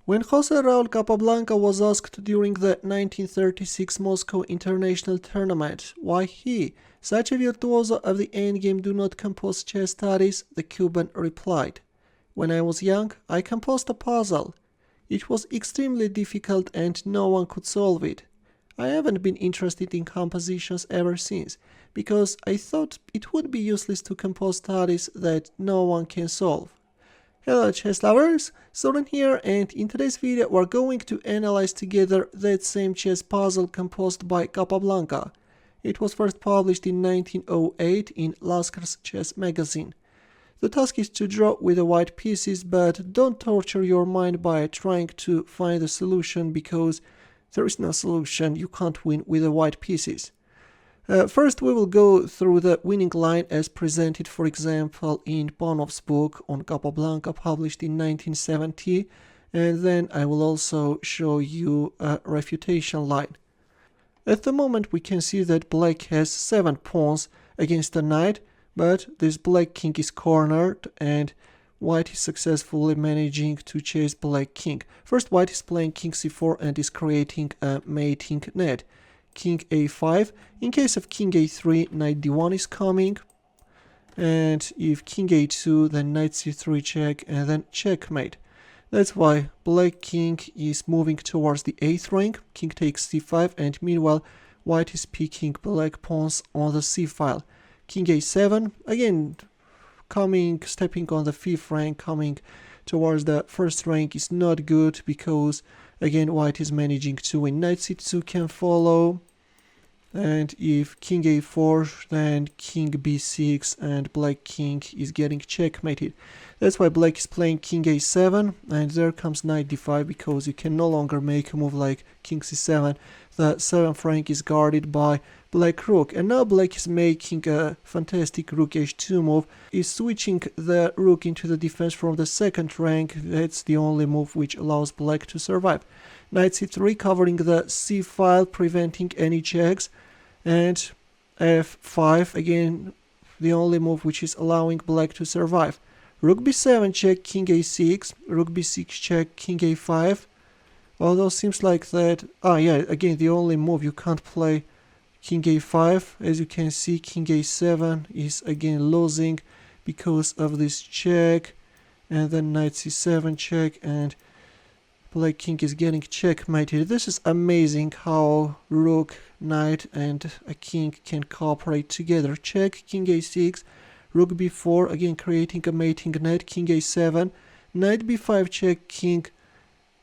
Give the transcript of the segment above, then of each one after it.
When José Raúl Capablanca was asked during the 1936 Moscow International Tournament why he, such a virtuoso of the endgame, do not compose chess studies, the Cuban replied, "When I was young, I composed a puzzle. It was extremely difficult and no one could solve it. I haven't been interested in compositions ever since, because I thought it would be useless to compose studies that no one can solve." Hello chess lovers, Soren here, and in today's video we're going to analyze together that same chess puzzle composed by Capablanca. It was first published in 1908 in Lasker's chess magazine. The task is to draw with the white pieces, but don't torture your mind by trying to find a solution, because there is no solution. You can't win with the white pieces. First we will go through the winning line as presented, for example, in Panov's book on Capablanca published in 1970, and then I will also show you a refutation line. At the moment we can see that black has 7 pawns against a knight, but this black king is cornered and white is successfully managing to chase black king. First white is playing king c4 and is creating a mating net. King a5. In case of king a3, knight d1 is coming, and if king a2, then knight c3 check, and then checkmate. That's why black king is moving towards the 8th rank. King takes c5, and meanwhile white is picking black pawns on the c file. King a7, again stepping on the 5th rank, coming towards the 1st rank is not good, because again white is managing to win. Knight c2 can follow, and if king a4, then king b6, and black king is getting checkmated. That's why black is playing king a7, and there comes knight d5, because you can no longer make a move like king c7. The 7th rank is guarded by black rook, and now black is making a fantastic rook h2 move, is switching the rook into the defense from the 2nd rank. That's the only move which allows black to survive. Knight c3 covering the c file, preventing any checks, and f5, again the only move which is allowing black to survive. Rook b7 check, king a6, rook b6 check, king a5. Although seems like that, again the only move, you can't play king a5. As you can see, king a7 is again losing because of this check, and then knight c7 check, and black king is getting checkmated. This is amazing how rook, knight and a king can cooperate together. Check, king a6, rook b4, again creating a mating net, king a7, knight b5 check, king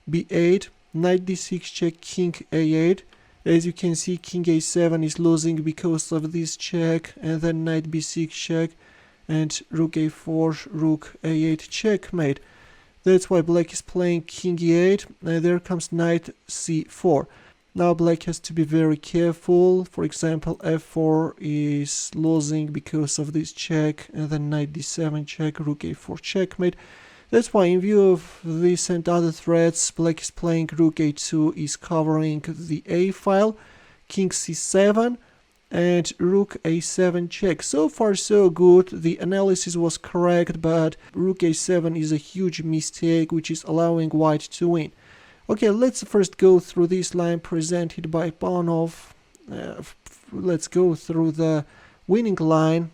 b8, knight d6 check, king a8. As you can see, king a7 is losing because of this check, and then knight b6 check, and rook a4, rook a8 checkmate. That's why black is playing king e8, and there comes knight c4. Now black has to be very careful. For example, f4 is losing because of this check, and then knight d7 check, rook a4 checkmate. That's why in view of this and other threats, black is playing rook a2, is covering the a file, king c7, and rook a7 check. So far so good, the analysis was correct, but rook a7 is a huge mistake which is allowing white to win. Okay, let's first go through this line presented by Panov. Let's go through the winning line,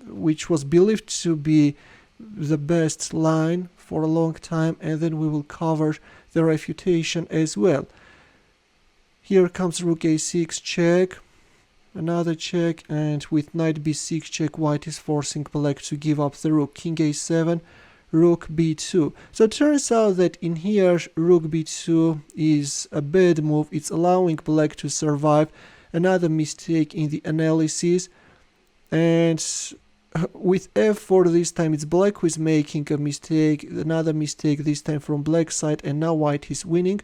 which was believed to be the best line for a long time, and then we will cover the refutation as well. Here comes rook a6 check, another check, and with knight b6 check, white is forcing black to give up the rook. King a7, rook b2. So it turns out that in here rook b2 is a bad move. It's allowing black to survive. Another mistake in the analysis. And with f4 this time it's black who is making a mistake. Another mistake this time from black side, and now white is winning.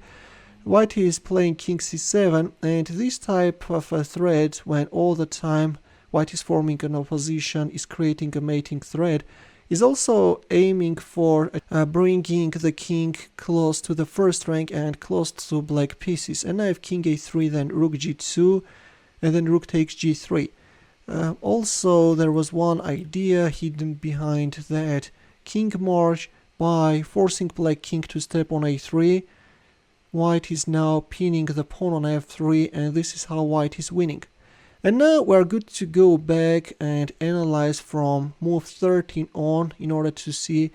White is playing king c7, and this type of a thread, when all the time white is forming an opposition, is creating a mating thread, is also aiming for bringing the king close to the 1st rank and close to black pieces. And now if king a3, then rook g2, and then rook takes g3. Also there was one idea hidden behind that: king march, by forcing black king to step on a3. White is now pinning the pawn on f3, and this is how white is winning. And now we're good to go back and analyze from move 13 on in order to see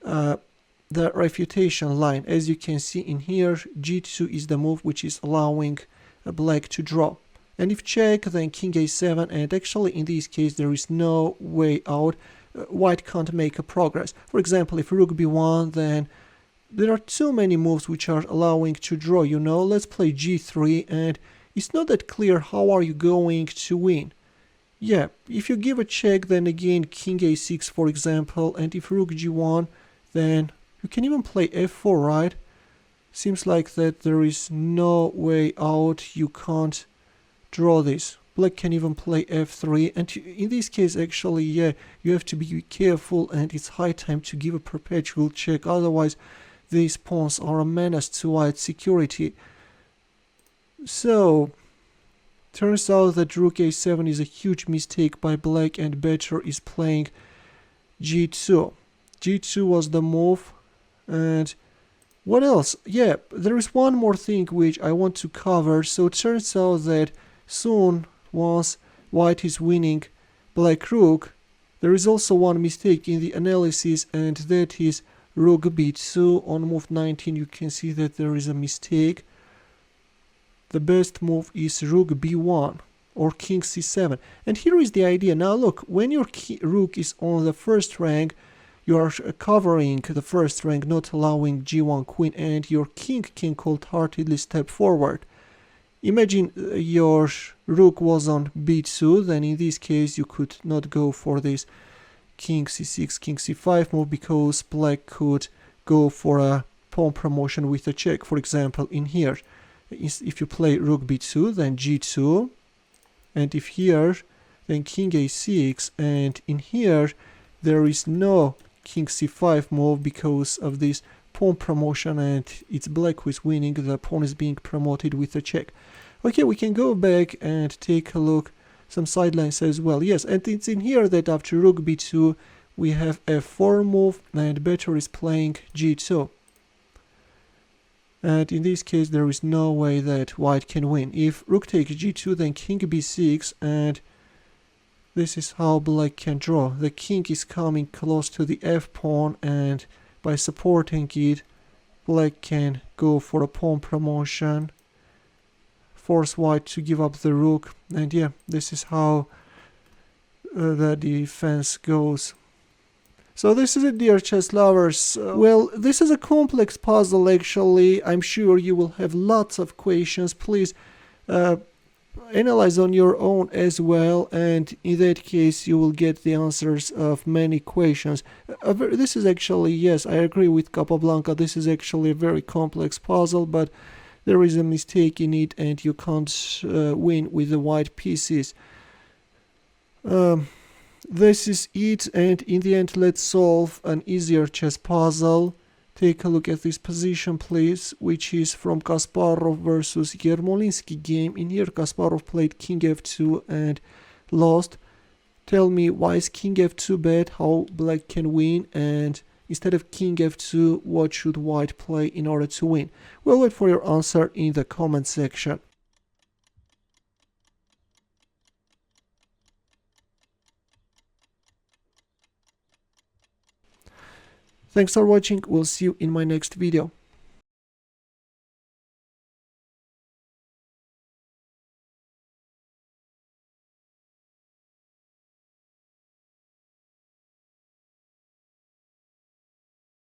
the refutation line. As you can see in here, g2 is the move which is allowing black to draw. And if check, then king a7, and actually in this case there is no way out. White can't make a progress. For example, if rook b1, then there are too many moves which are allowing to draw, you know. Let's play g3, and it's not that clear how are you going to win. Yeah, if you give a check, then again king a6 for example, and if rook g1, then you can even play f4, right? Seems like that there is no way out, you can't draw this. Black can even play f3, and in this case actually, yeah, you have to be careful, and it's high time to give a perpetual check, otherwise these pawns are a menace to white security. So, turns out that rook a7 is a huge mistake by black, and better is playing g2. g2 was the move, and what else? Yeah, there is one more thing which I want to cover. So it turns out that soon, once white is winning black rook, there is also one mistake in the analysis, and that is rook b2. On move 19 you can see that there is a mistake. The best move is rook b1 or king c7. And here is the idea. Now look, when your rook is on the first rank, you are covering the first rank, not allowing g1 queen, and your king can cold-heartedly step forward. Imagine your rook was on b2, then in this case you could not go for this king c6, king c5 move, because black could go for a pawn promotion with a check. For example, in here, if you play rook b2, then g2, and if here, then king a6, and in here there is no king c5 move because of this pawn promotion, and it's black who is winning. The pawn is being promoted with a check. Okay, we can go back and take a look some sidelines as well. Yes, and it's in here that after rook b2 we have f4 move, and better is playing g2. And in this case there is no way that white can win. If rook takes g2, then king b6, and this is how black can draw. The king is coming close to the f-pawn, and by supporting it, black can go for a pawn promotion, force white to give up the rook, and yeah, this is how the defense goes. So this is it, dear chess lovers. Well, this is a complex puzzle actually. I'm sure you will have lots of questions. Please analyze on your own as well, and in that case you will get the answers of many questions. This is actually, yes, I agree with Capablanca, this is actually a very complex puzzle, but there is a mistake in it and you can't win with the white pieces. This is it, and in the end let's solve an easier chess puzzle. Take a look at this position, please, which is from Kasparov versus Yermolinsky game. In here, Kasparov played king f2 and lost. Tell me, why is king f2 bad? How black can win? And instead of king f2, what should white play in order to win? We'll wait for your answer in the comment section. Thanks for watching. We'll see you in my next video.